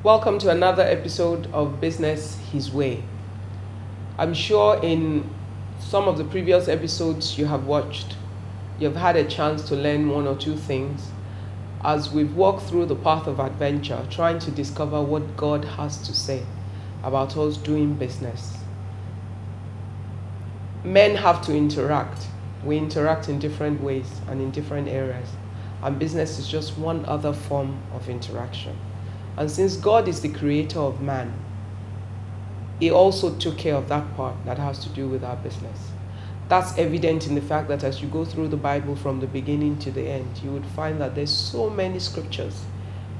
Welcome to another episode of Business His Way. I'm sure in some of the previous episodes you have watched, you've had a chance to learn one or two things as we've walked through the path of adventure, trying to discover what God has to say about us doing business. Men have to interact. We interact in different ways and in different areas, and business is just one other form of interaction. And since God is the creator of man, He also took care of that part that has to do with our business. That's evident in the fact that as you go through the Bible from the beginning to the end, you would find that there's so many scriptures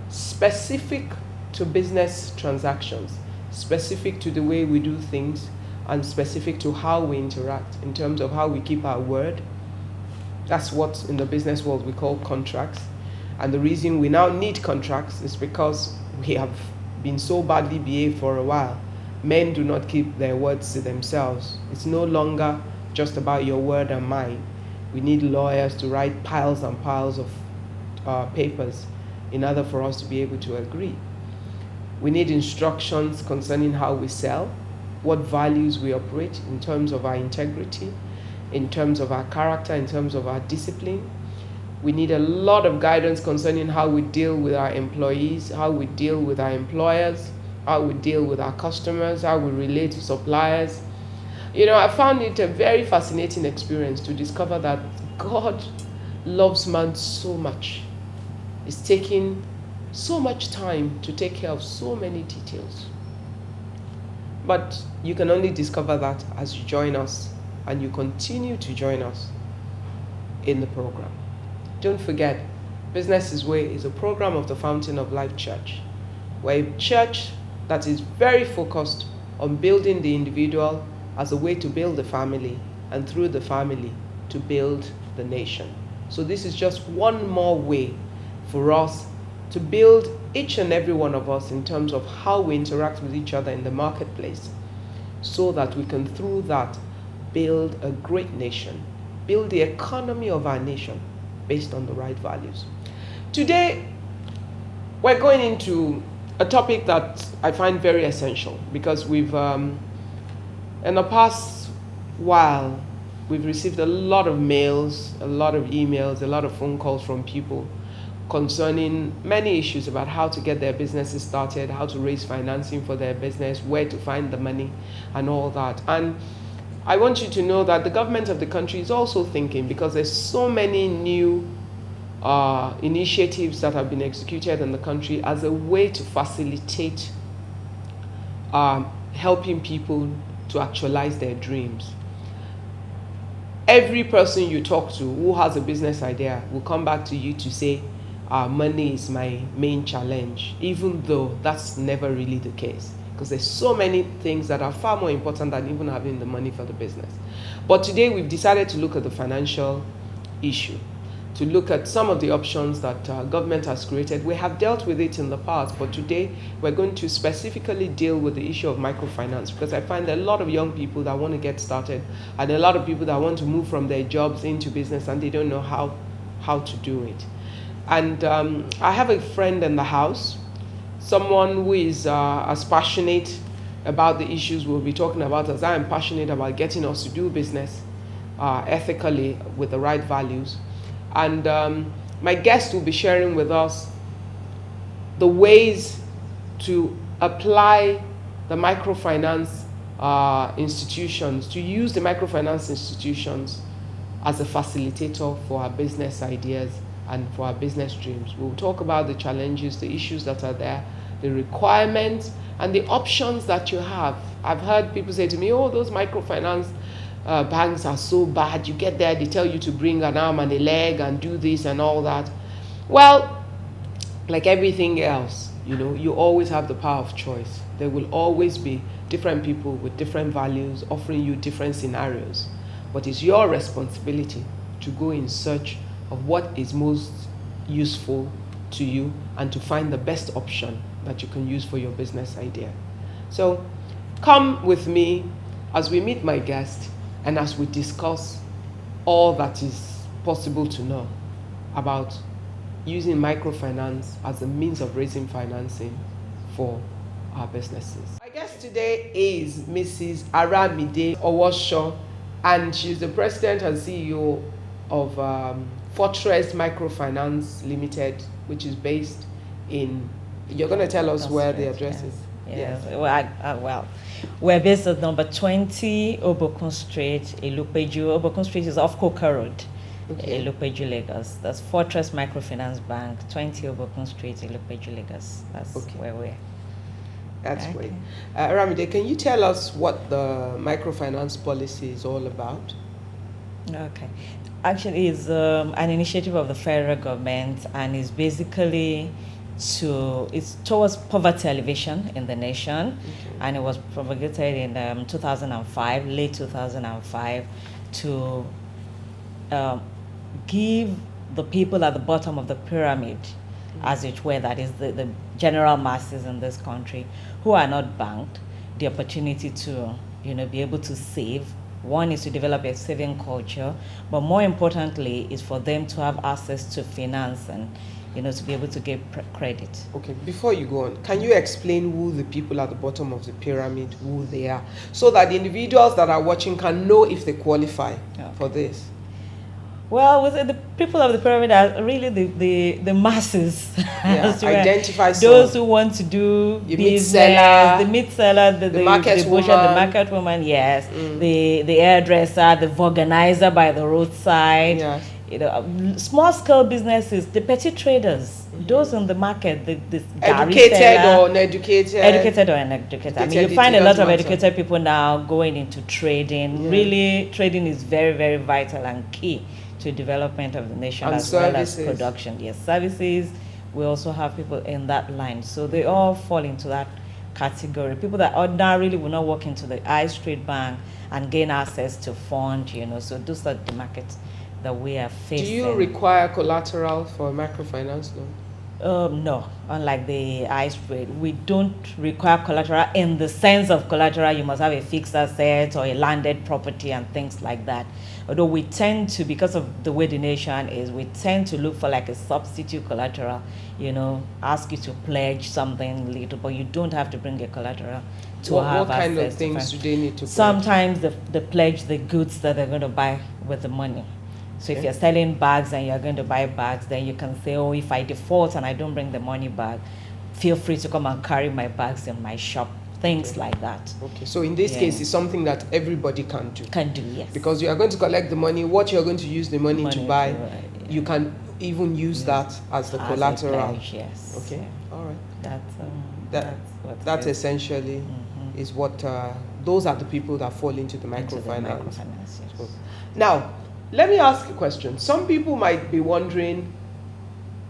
specific to business transactions, specific to the way we do things, and specific to how we interact in terms of how we keep our word. That's what in the business world we call contracts. And the reason we now need contracts is because we have been so badly behaved for a while. Men do not keep their words to themselves. It's no longer just about your word and mine. We need lawyers to write piles and piles of papers in order for us to be able to agree. We need instructions concerning how we sell, what values we operate in terms of our integrity, in terms of our character, in terms of our discipline. We need a lot of guidance concerning how we deal with our employees, how we deal with our employers, how we deal with our customers, how we relate to suppliers. I found it a very fascinating experience to discover that God loves man so much. It's taking so much time to take care of so many details. But you can only discover that as you join us and you continue to join us in the program. Don't forget, Business His Way is a program of the Fountain of Life Church. We're a church that is very focused on building the individual as a way to build the family, and through the family to build the nation. So this is just one more way for us to build each and every one of us in terms of how we interact with each other in the marketplace, so that we can through that build a great nation, build the economy of our nation based on the right values. Today, we're going into a topic that I find very essential because we've, in the past while, we've received a lot of mails, a lot of emails, a lot of phone calls from people concerning many issues about how to get their businesses started, how to raise financing for their business, where to find the money, and all that. And I want you to know that the government of the country is also thinking, because there's so many new initiatives that have been executed in the country as a way to facilitate helping people to actualize their dreams. Every person you talk to who has a business idea will come back to you to say, money is my main challenge, even though that's never really the case. Because there's so many things that are far more important than even having the money for the business. But today we've decided to look at the financial issue, to look at some of the options that government has created. We have dealt with it in the past, but today we're going to specifically deal with the issue of microfinance, because I find that a lot of young people that want to get started, and a lot of people that want to move from their jobs into business, and they don't know how to do it. And I have a friend in the house, someone who is as passionate about the issues we'll be talking about as I am passionate about getting us to do business ethically with the right values. And my guest will be sharing with us the ways to apply the microfinance institutions, to use the microfinance institutions as a facilitator for our business ideas and for our business dreams. We'll talk about the challenges, the issues that are there, the requirements, and the options that you have. I've heard people say to me, oh, those microfinance banks are so bad. You get there, they tell you to bring an arm and a leg and do this and all that. Well, like everything else, you always have the power of choice. There will always be different people with different values offering you different scenarios. But it's your responsibility to go in search of what is most useful to you and to find the best option that you can use for your business idea. So come with me as we meet my guest and as we discuss all that is possible to know about using microfinance as a means of raising financing for our businesses. I guess today is Mrs. Aramide Owosho, and she's the president and CEO of Fortress Microfinance Limited, which is based in. You're going to tell us where the address is. Yes. Well, we're based at number 20 Ibukun Street, Ilupeju. Ibukun Street is off Coca Road, Ilupeju, Lagos. That's Fortress Microfinance Bank, 20 Ibukun Street, Ilupeju, Lagos. That's where we're. That's great. Ramide, can you tell us what the microfinance policy is all about? Okay. Actually, it's an initiative of the federal government, and it's basically it's towards poverty alleviation in the nation, and it was promulgated in 2005, late 2005, to give the people at the bottom of the pyramid, as it were, that is the general masses in this country who are not banked, the opportunity to be able to save. One is to develop a saving culture, but more importantly is for them to have access to finance and to be able to get credit. Okay, before you go on, can you explain who the people at the bottom of the pyramid, who they are, so that the individuals that are watching can know if they qualify for this? Well, the people of the pyramid are really the masses. Yeah, identify those who want to do business, the meat seller, the market woman, the market woman, yes, the hairdresser, the organizer by the roadside. Yes. Small scale businesses, the petty traders, those in the market, the educated or uneducated. Educated or uneducated. I mean, you find a lot of educated people now going into trading. Yeah. Really, trading is very, very vital and key to development of the nation, and as services. Well as production. Yes, services. We also have people in that line, so they all fall into that category. People that ordinarily will not walk into the high street bank and gain access to fund. So those are the markets that we are facing. Do you require collateral for a microfinance loan? No, unlike the high street, we don't require collateral in the sense of collateral. You must have a fixed asset or a landed property and things like that. Although we tend to, because of the way the nation is, we tend to look for like a substitute collateral, ask you to pledge something little, but you don't have to bring a collateral to have access. What kind of things do they need to pledge? Sometimes they pledge the goods that they're going to buy with the money. So if you're selling bags and you're going to buy bags, then you can say, oh, if I default and I don't bring the money back, feel free to come and carry my bags in my shop. Things like that. Okay, so in this case, it's something that everybody can do. Can do, yes. Because you are going to collect the money, what you're going to use the money to buy, you can even use that as the collateral. Pledge, yes. Okay, all right. That's essentially is what, those are the people that fall into the microfinance. Yes. Now, let me ask a question. Some people might be wondering,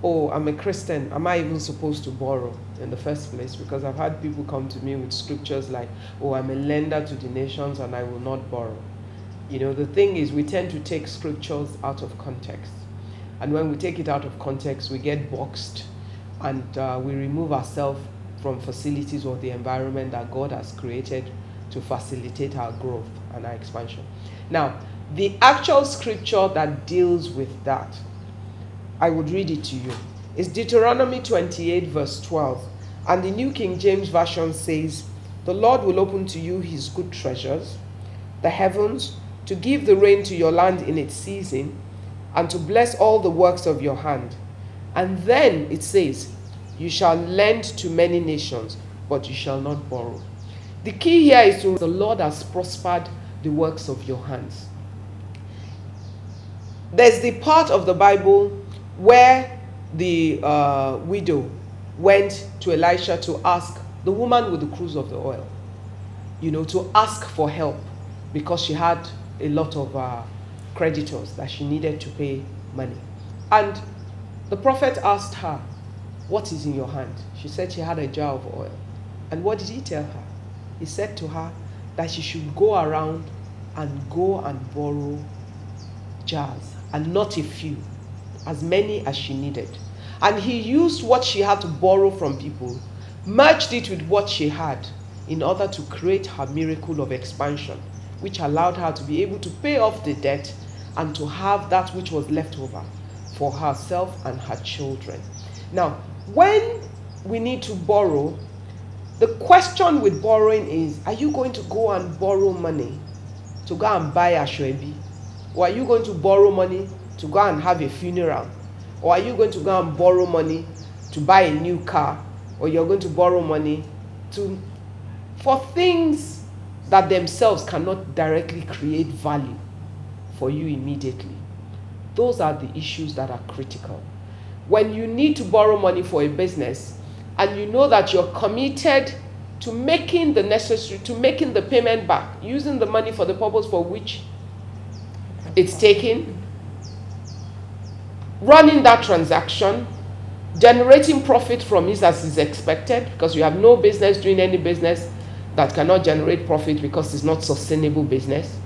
oh, I'm a Christian, am I even supposed to borrow in the first place? Because I've had people come to me with scriptures like, oh, I'm a lender to the nations and I will not borrow. The thing is, we tend to take scriptures out of context. And when we take it out of context, we get boxed and we remove ourselves from facilities or the environment that God has created to facilitate our growth and our expansion. Now, the actual scripture that deals with that, I would read it to you. It's Deuteronomy 28 verse 12. And the New King James Version says, the Lord will open to you his good treasures, the heavens, to give the rain to your land in its season, and to bless all the works of your hand. And then it says, you shall lend to many nations, but you shall not borrow. The key here is the Lord has prospered the works of your hands. There's the part of the Bible where the widow went to Elisha to ask the woman with the cruse of the oil, to ask for help because she had a lot of creditors that she needed to pay money. And the prophet asked her, what is in your hand? She said she had a jar of oil. And what did he tell her? He said to her that she should go around and borrow jars, and not a few, as many as she needed. And he used what she had to borrow from people, merged it with what she had in order to create her miracle of expansion, which allowed her to be able to pay off the debt and to have that which was left over for herself and her children. Now, when we need to borrow, The question with borrowing is, are you going to go and borrow money to go and buy a shwebi? Or are you going to borrow money to go and have a funeral? Or are you going to go and borrow money to buy a new car? Or you're going to borrow money for things that themselves cannot directly create value for you immediately? Those are the issues that are critical. When you need to borrow money for a business and you know that you're committed to making the payment back, using the money for the purpose for which it's taken, running that transaction, generating profit from it as is expected, because you have no business doing any business that cannot generate profit because it's not sustainable business,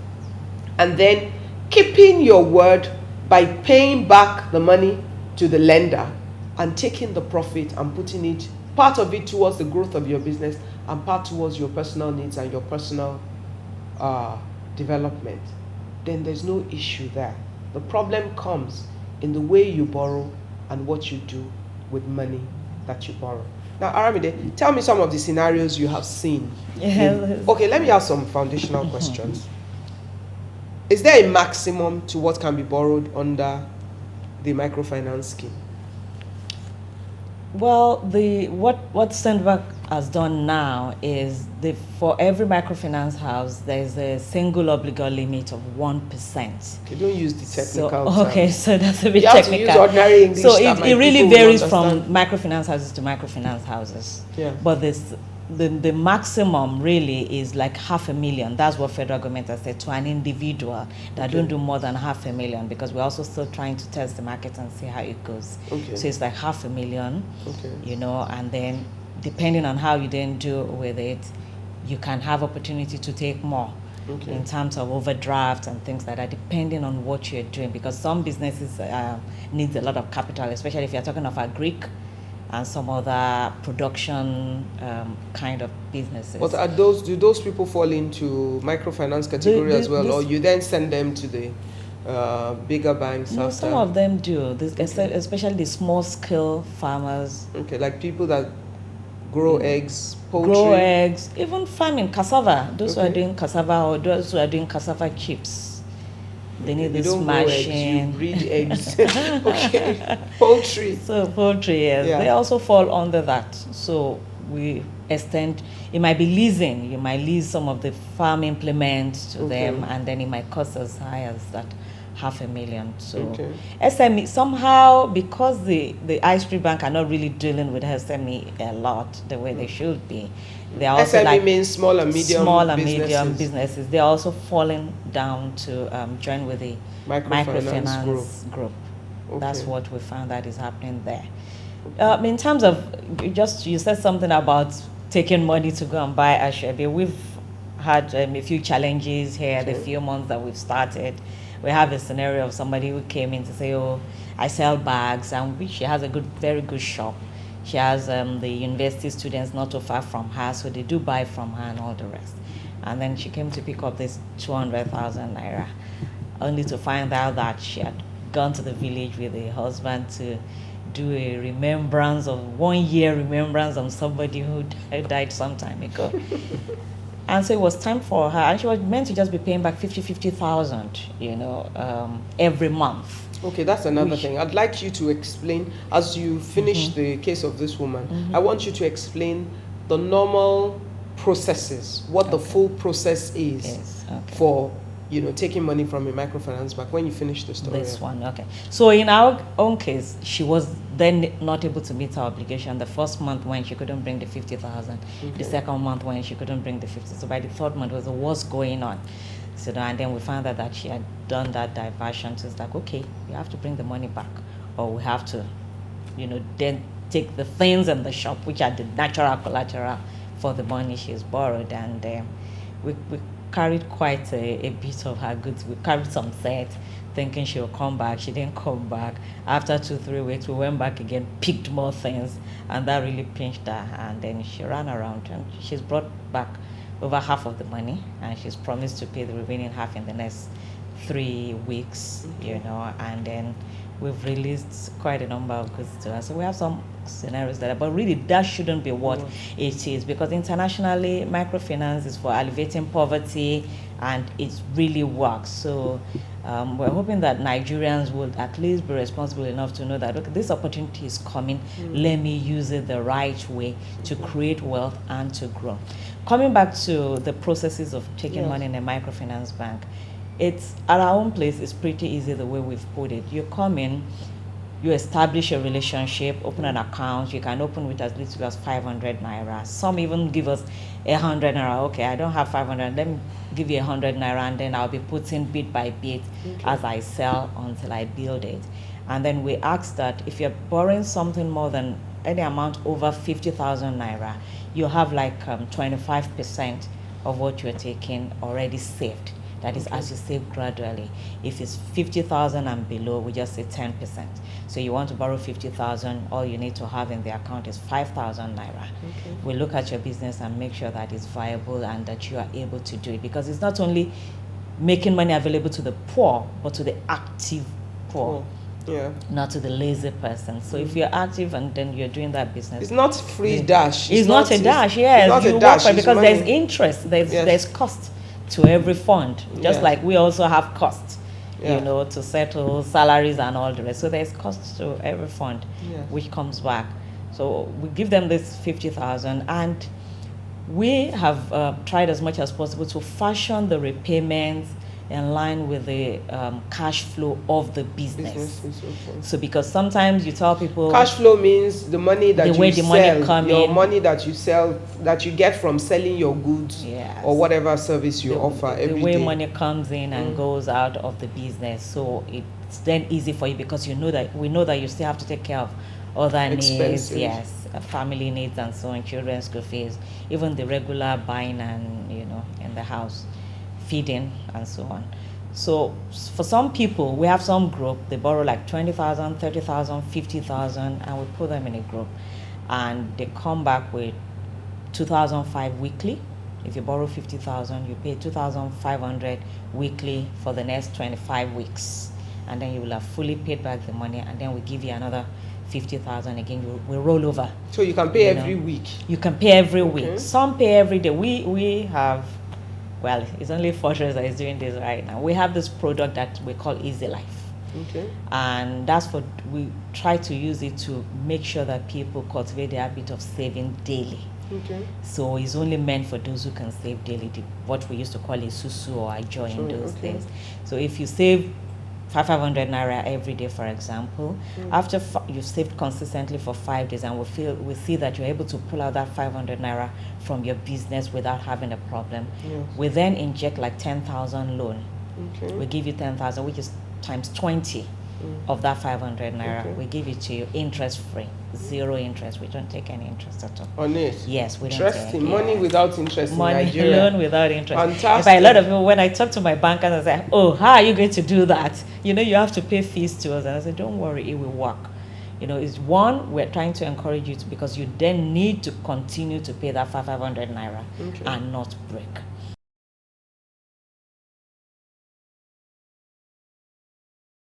and then keeping your word by paying back the money to the lender and taking the profit and putting it, part of it towards the growth of your business and part towards your personal needs and your personal development, then there's no issue there. The problem comes in the way you borrow and what you do with money that you borrow. Now, Aramide, tell me some of the scenarios you have seen. Okay, let me ask some foundational questions. Is there a maximum to what can be borrowed under the microfinance scheme? Well, what Central has done now is for every microfinance house, there's a single obligor limit of 1%. Okay, don't use the technical terms. Okay, so that's a bit you technical. You have to use ordinary English. So it really varies from microfinance houses to microfinance houses. Yeah. But the maximum really is like $500,000. That's what federal government has said to an individual that don't do more than $500,000, because we're also still trying to test the market and see how it goes. Okay. So it's like $500,000. Okay. You know, and then depending on how you then do with it, you can have opportunity to take more. Okay. In terms of overdraft and things like that, depending on what you're doing, because some businesses needs a lot of capital, especially if you're talking of agric and some other production kind of businesses. But do those people fall into microfinance category as well, or you then send them to the bigger banks? No, some of them do, especially the small scale farmers. Okay, like people that grow eggs, poultry. Grow eggs, even farming, cassava. Those who are doing cassava or those who are doing cassava chips. They need this machine. You breed eggs. Okay. Poultry. So poultry, yes. Yeah. They also fall under that. So we extend, it might be leasing. You might lease some of the farm implements to them, and then it might cost as high as that $500,000. So SME, somehow, because the High Street Bank are not really dealing with SME a lot the way they should be. They are also SME means small and medium businesses. They are also falling down to join with the microfinance group. Okay. That's what we found that is happening there. In terms of, you said something about taking money to go and buy a shebe. We've had a few challenges here, the few months that we've started. We have a scenario of somebody who came in to say, oh, I sell bags, and she has a very good shop. She has the university students not too far from her, so they do buy from her and all the rest. And then she came to pick up this 200,000 naira, only to find out that she had gone to the village with her husband to do a remembrance of 1 year remembrance of somebody who died some time ago. And so it was time for her, and she was meant to just be paying back 50,000, every month. Okay, that's another thing. I'd like you to explain, as you finish the case of this woman, I want you to explain the normal processes, what the full process is for, taking money from a microfinance bank when you finish the story. This one, okay. So in our own case, she was then not able to meet her obligation. The first month when she couldn't bring the 50,000, the second month when she couldn't bring the 50. So by the third month was what's going on. So and then we found out that she had done that diversion. So it's like, okay, you have to bring the money back, or we have to, then take the things in the shop, which are the natural collateral for the money she's borrowed. And we carried quite a bit of her goods. We carried some sets, thinking she would come back. She didn't come back. After 2-3 weeks, we went back again, picked more things, and that really pinched her. And then she ran around, and she's brought back over half of the money, and she's promised to pay the remaining half in the next 3 weeks, and then we've released quite a number of goods to us. So we have some scenarios but really that shouldn't be what it is, because internationally microfinance is for alleviating poverty and it really works. So we're hoping that Nigerians would at least be responsible enough to know that, okay, this opportunity is coming, let me use it the right way to create wealth and to grow. Coming back to the processes of taking money in a microfinance bank, it's at our own place, it's pretty easy the way we've put it. You come in, you establish a relationship, open an account. You can open with as little as 500 naira. Some even give us 100 naira. Okay, I don't have 500. Let me give you 100 naira, and then I'll be putting bit by bit as I sell until I build it. And then we ask that if you're borrowing something more than any amount over 50,000 naira, you have like 25% of what you're taking already saved. That is as you save gradually. If it's 50,000 and below, we just say 10%. So you want to borrow 50,000, all you need to have in the account is 5,000 naira. We look at your business and make sure that it's viable and that you are able to do it, because it's not only making money available to the poor, but to the active poor. Not to the lazy person. So if you're active and then you're doing that business, it's not free dash. It's not a dash. Yes, it's not you a dash, work because money. There's interest. There's cost to every fund, just like we also have costs, to settle salaries and all the rest. So there's cost to every fund, which comes back. So we give them this 50,000, and we have tried as much as possible to fashion the repayments in line with the cash flow of the business. So because sometimes you tell people, cash flow means the money that the way the money come your in, money that you sell, that you get from selling your goods or whatever service you offer every day. The way money comes in and goes out of the business. So it's then easy for you, because we know that you still have to take care of other expenses. Needs, family needs and so on, children's school fees, even the regular buying and in the house, feeding and so on. So for some people, we have some group, they borrow like 20,000, 30,000, 50,000, and we put them in a group, and they come back with 2,005 weekly. If you borrow 50,000, you pay 2,500 weekly for the next 25 weeks, and then you will have fully paid back the money, and then we give you another 50,000 again. We roll over. So you can pay every week. You can pay every week. Some pay every day. We have. Well, it's only Fortress that is doing this right now. We have this product that we call Easy Life. And that's what we try to use it to make sure that people cultivate the habit of saving daily. So it's only meant for those who can save daily, what we used to call a susu or a joy in those days. So if you save 500 naira every day, for example, after you've saved consistently for 5 days, and we see that you're able to pull out that 500 naira from your business without having a problem, we then inject like 10,000 loan. We give you 10,000, which is times 20 of that 500 naira. We give it to you interest free, 0 interest. We don't take any interest at all. On it? Yes, we don't take money without interest in Nigeria. Loan without interest. Fantastic. In fact, a lot of people, when I talk to my bankers, I say, oh, how are you going to do that? You have to pay fees to us. And I say, don't worry, it will work. It's one, we're trying to encourage you to, because you then need to continue to pay that 500 naira and not break.